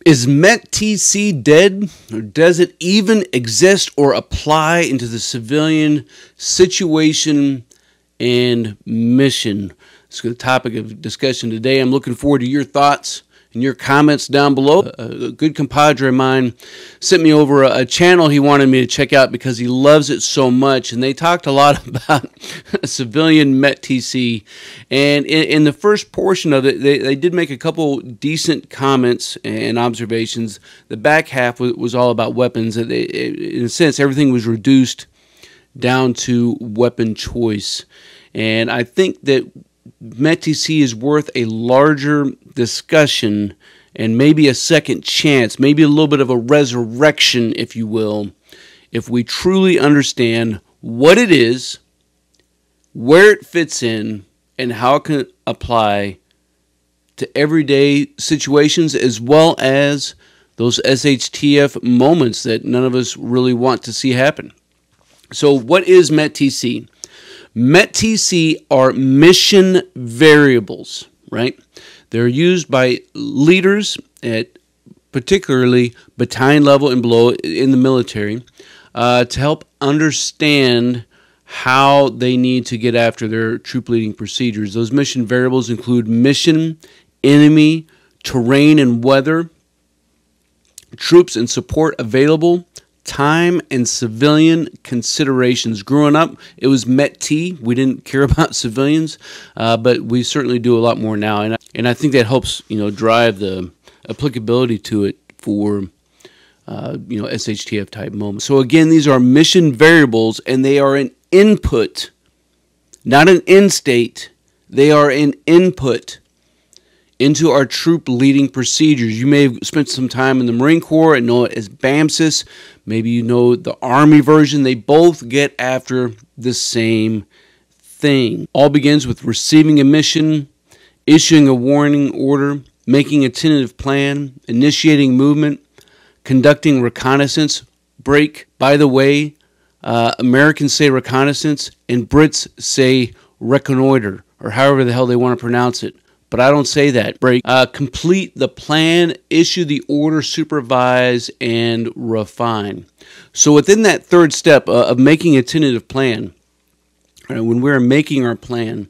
Is METT-TC dead, or does it even exist or apply into the civilian situation and mission? It's the topic of discussion today. I'm looking forward to your thoughts and your comments down below. A good compadre of mine sent me over a channel he wanted me to check out because he loves it so much, and they talked a lot about civilian METT-TC. And in the first portion of it, they did make a couple decent comments and observations. The back half was all about weapons. In a sense, everything was reduced down to weapon choice. And I think that METT-TC is worth a larger discussion and maybe a second chance, maybe a little bit of a resurrection, if you will, if we truly understand what it is, where it fits in, and how it can apply to everyday situations as well as those SHTF moments that none of us really want to see happen. So what is METT-TC? METT-TC are mission variables, right? They're used by leaders at particularly battalion level and below in the military to help understand how they need to get after their troop leading procedures. Those mission variables include mission, enemy, terrain and weather, troops and support available, time, and civilian considerations. Growing up, it was METT. We didn't care about civilians, but we certainly do a lot more now. And I think that helps, drive the applicability to it for, SHTF type moments. So again, these are mission variables, and they are an input, not an end state. They are an input into our troop leading procedures. You may have spent some time in the Marine Corps and know it as BAMSIS. Maybe you know the Army version. They both get after the same thing. All begins with receiving a mission, issuing a warning order, making a tentative plan, initiating movement, conducting reconnaissance. Break, by the way, Americans say reconnaissance and Brits say reconnoiter, or however the hell they want to pronounce it. But I don't say that. Break. Complete the plan, issue the order, supervise, and refine. So within that third step of making a tentative plan, when we're making our plan,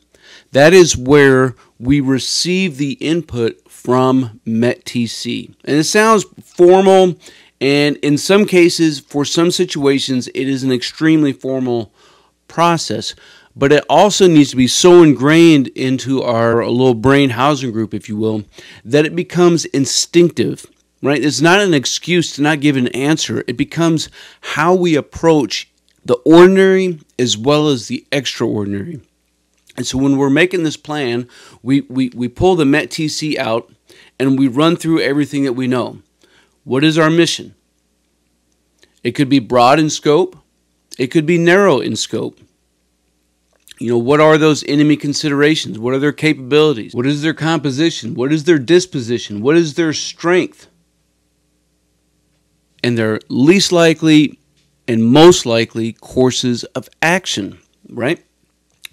that is where we receive the input from METT-TC. And it sounds formal, and in some cases, for some situations, it is an extremely formal process. But it also needs to be so ingrained into our little brain housing group, if you will, that it becomes instinctive, right? It's not an excuse to not give an answer. It becomes how we approach the ordinary as well as the extraordinary. And so when we're making this plan, we pull the METT-TC out and we run through everything that we know. What is our mission? It could be broad in scope. It could be narrow in scope. What are those enemy considerations? What are their capabilities? What is their composition? What is their disposition? What is their strength? And their least likely and most likely courses of action, right?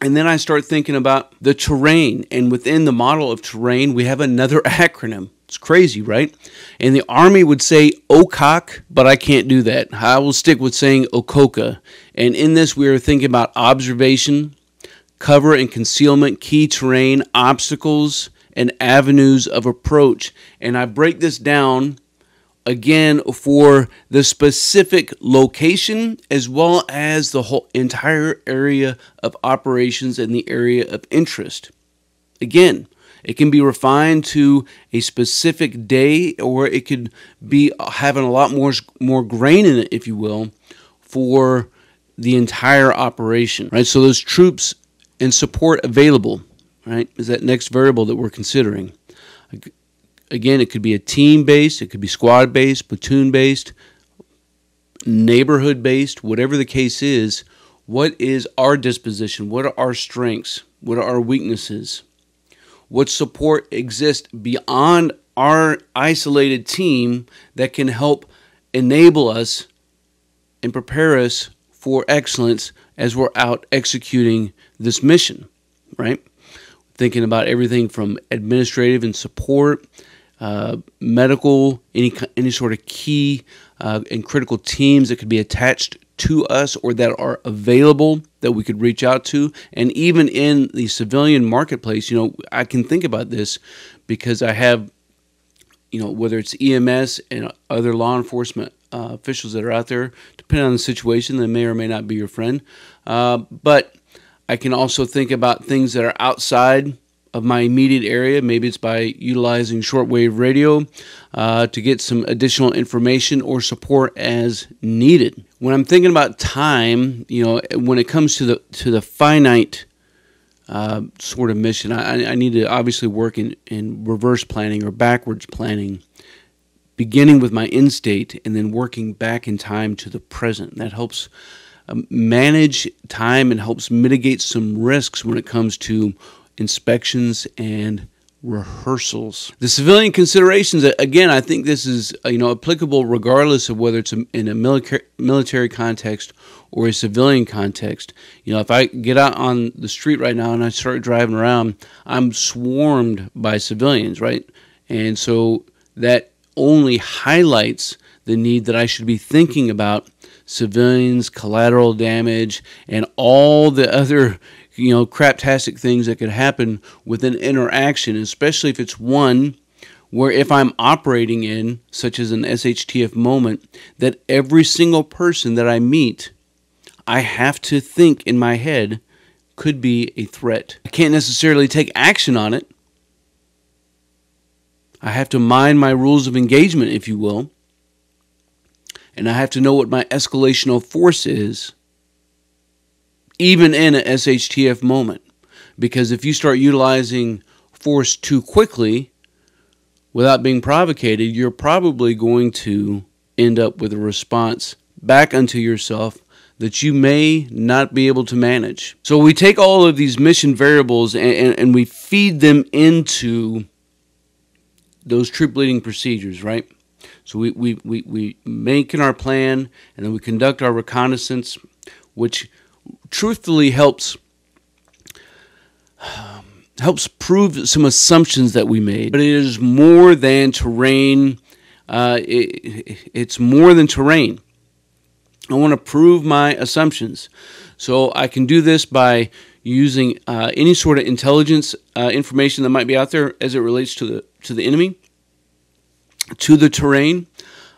And then I start thinking about the terrain. And within the model of terrain, we have another acronym. It's crazy, right? And the Army would say OCOC, but I can't do that. I will stick with saying OCOCA. And in this, we are thinking about observation, cover and concealment, key terrain, obstacles, and avenues of approach. And I break this down again for the specific location as well as the whole entire area of operations and the area of interest. Again, it can be refined to a specific day, or it could be having a lot more grain in it, if you will, for the entire operation, right? So those troops and support available, right, is that next variable that we're considering. Again, it could be a team-based, it could be squad-based, platoon-based, neighborhood-based, whatever the case is. What is our disposition? What are our strengths? What are our weaknesses? What support exists beyond our isolated team that can help enable us and prepare us for excellence as we're out executing this mission, right? Thinking about everything from administrative and support, medical, any sort of key and critical teams that could be attached to us or that are available that we could reach out to. And even in the civilian marketplace, I can think about this because I have, whether it's EMS and other law enforcement officials that are out there, depending on the situation, they may or may not be your friend. But I can also think about things that are outside of my immediate area. Maybe it's by utilizing shortwave radio to get some additional information or support as needed. When I'm thinking about time, when it comes to the finite sort of mission, I need to obviously work in reverse planning or backwards planning, beginning with my end state and then working back in time to the present. That helps manage time and helps mitigate some risks when it comes to inspections and rehearsals. The civilian considerations, again, I think this is applicable regardless of whether it's in a military context or a civilian context. If I get out on the street right now and I start driving around, I'm swarmed by civilians, right? And so that only highlights the need that I should be thinking about civilians, collateral damage, and all the other craptastic things that could happen with an interaction, especially if it's one where if I'm operating in, such as an SHTF moment, that every single person that I meet, I have to think in my head could be a threat. I can't necessarily take action on it. I have to mind my rules of engagement, if you will, and I have to know what my escalational force is, even in an SHTF moment. Because if you start utilizing force too quickly without being provocated, you're probably going to end up with a response back unto yourself that you may not be able to manage. So we take all of these mission variables and we feed them into those troop leading procedures, right? So we make our plan, and then we conduct our reconnaissance, which truthfully helps prove some assumptions that we made. But it is more than terrain. It's more than terrain. I want to prove my assumptions. So I can do this by using any sort of intelligence information that might be out there as it relates to the enemy, to the terrain,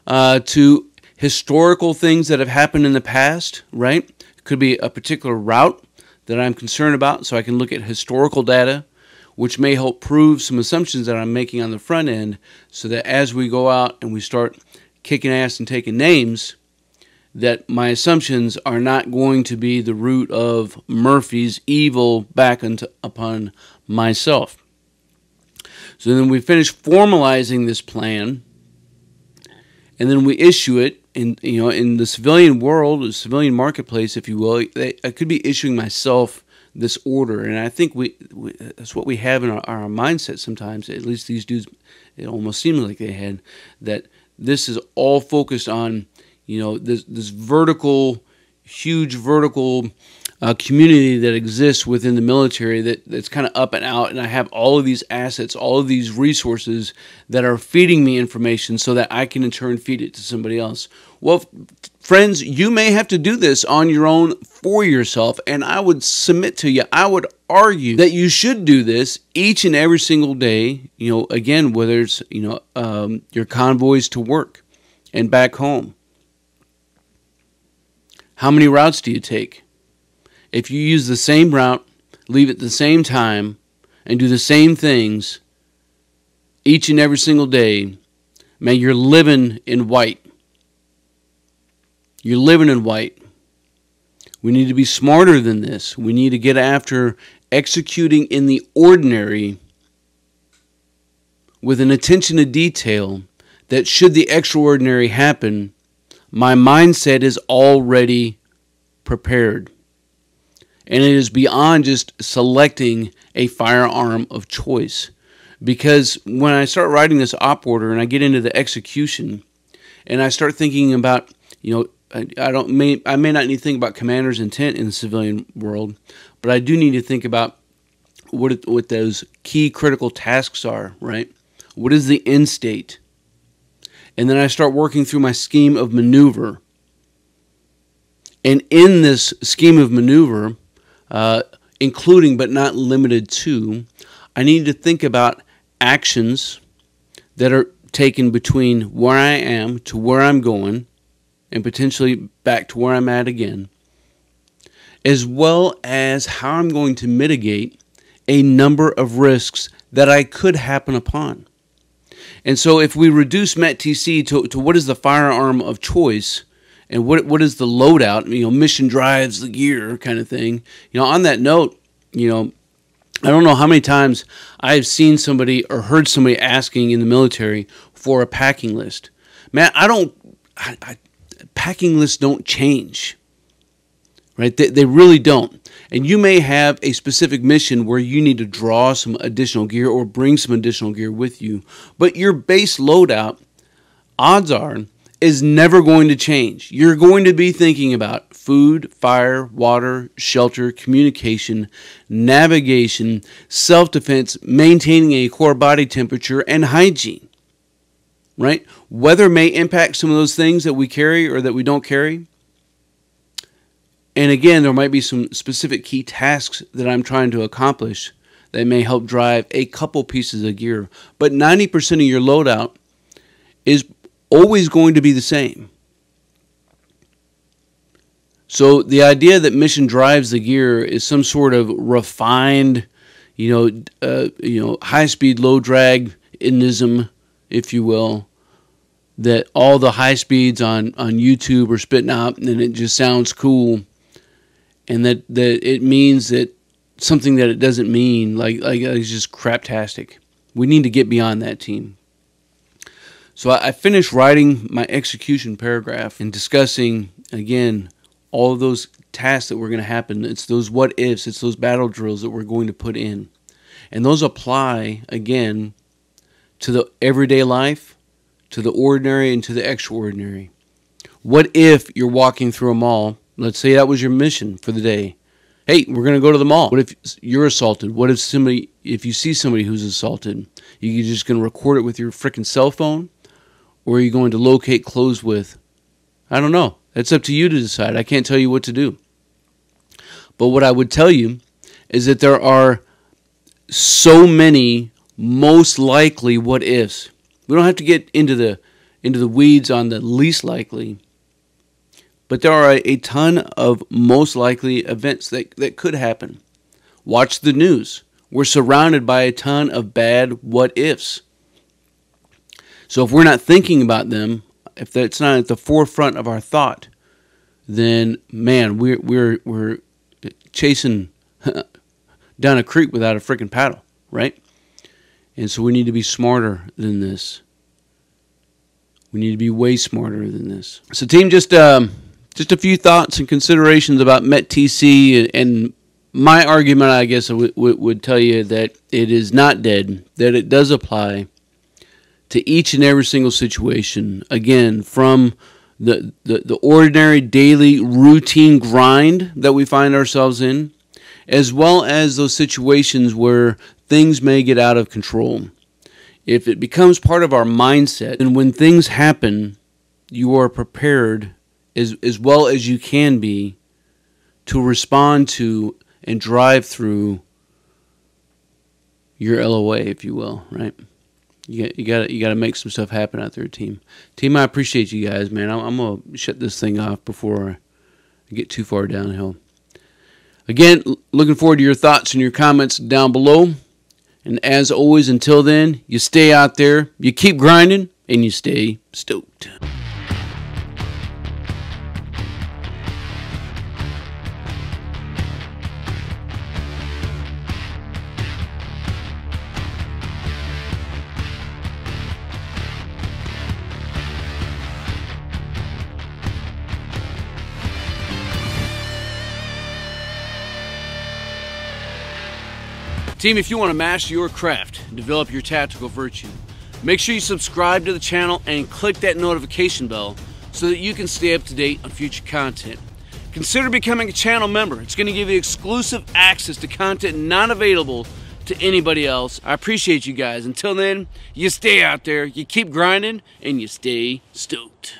to historical things that have happened in the past, right? It could be a particular route that I'm concerned about, so I can look at historical data, which may help prove some assumptions that I'm making on the front end, so that as we go out and we start kicking ass and taking names, that my assumptions are not going to be the root of Murphy's evil back upon myself. So then we finish formalizing this plan, and then we issue it. In the civilian world, the civilian marketplace, if you will, I could be issuing myself this order, and I think that's what we have in our mindset sometimes. At least these dudes, it almost seemed like they had that. This is all focused on this vertical, huge vertical community that exists within the military that's kind of up and out, and I have all of these assets, all of these resources that are feeding me information so that I can in turn feed it to somebody else. Well, friends, you may have to do this on your own for yourself, and I would submit to you, I would argue that you should do this each and every single day, again, whether it's, your convoys to work and back home. How many routes do you take? If you use the same route, leave at the same time, and do the same things each and every single day, man, you're living in white. You're living in white. We need to be smarter than this. We need to get after executing in the ordinary with an attention to detail that should the extraordinary happen, my mindset is already prepared. And it is beyond just selecting a firearm of choice. Because when I start writing this op order and I get into the execution and I start thinking about, I may not need to think about commander's intent in the civilian world, but I do need to think about what those key critical tasks are, right? What is the end state? And then I start working through my scheme of maneuver. And in this scheme of maneuver, including but not limited to, I need to think about actions that are taken between where I am to where I'm going, and potentially back to where I'm at again, as well as how I'm going to mitigate a number of risks that I could happen upon. And so if we reduce METT-TC to what is the firearm of choice, and what is the loadout, mission drives the gear kind of thing. On that note, I don't know how many times I've seen somebody or heard somebody asking in the military for a packing list. Man, packing lists don't change, right? They really don't. And you may have a specific mission where you need to draw some additional gear or bring some additional gear with you, but your base loadout, odds are, is never going to change. You're going to be thinking about food, fire, water, shelter, communication, navigation, self-defense, maintaining a core body temperature, and hygiene. Right? Weather may impact some of those things that we carry or that we don't carry. And again, there might be some specific key tasks that I'm trying to accomplish that may help drive a couple pieces of gear. But 90% of your loadout is always going to be the same. So the idea that mission drives the gear is some sort of refined, high-speed, low-drag-ism, if you will, that all the high speeds on YouTube are spitting out, and it just sounds cool, and that it means that something that it doesn't mean, like it's just craptastic. We need to get beyond that, team. So I finished writing my execution paragraph and discussing, again, all of those tasks that were going to happen. It's those what ifs, it's those battle drills that we're going to put in. And those apply, again, to the everyday life, to the ordinary, and to the extraordinary. What if you're walking through a mall? Let's say that was your mission for the day. Hey, we're going to go to the mall. What if you're assaulted? What if you see somebody who's assaulted? You just going to record it with your freaking cell phone? Or are you going to locate clothes with? I don't know. That's up to you to decide. I can't tell you what to do. But what I would tell you is that there are so many most likely what ifs. We don't have to get into the weeds on the least likely. But there are a ton of most likely events that could happen. Watch the news. We're surrounded by a ton of bad what ifs. So if we're not thinking about them, if that's not at the forefront of our thought, then man, we're chasing down a creek without a freaking paddle, right? And so we need to be smarter than this. We need to be way smarter than this. So, team, just a few thoughts and considerations about METT-TC, and my argument, I guess, would tell you that it is not dead, that it does apply to each and every single situation, again, from the ordinary daily routine grind that we find ourselves in, as well as those situations where things may get out of control. If it becomes part of our mindset, and when things happen, you are prepared as well as you can be to respond to and drive through your LOA, if you will, right? You got to make some stuff happen out there, team. Team, I appreciate you guys, man. I'm gonna shut this thing off before I get too far downhill. Again, looking forward to your thoughts and your comments down below. And as always, until then, you stay out there, you keep grinding, and you stay stoked. Team, if you want to master your craft and develop your tactical virtue, make sure you subscribe to the channel and click that notification bell so that you can stay up to date on future content. Consider becoming a channel member. It's going to give you exclusive access to content not available to anybody else. I appreciate you guys. Until then, you stay out there, you keep grinding, and you stay stoked.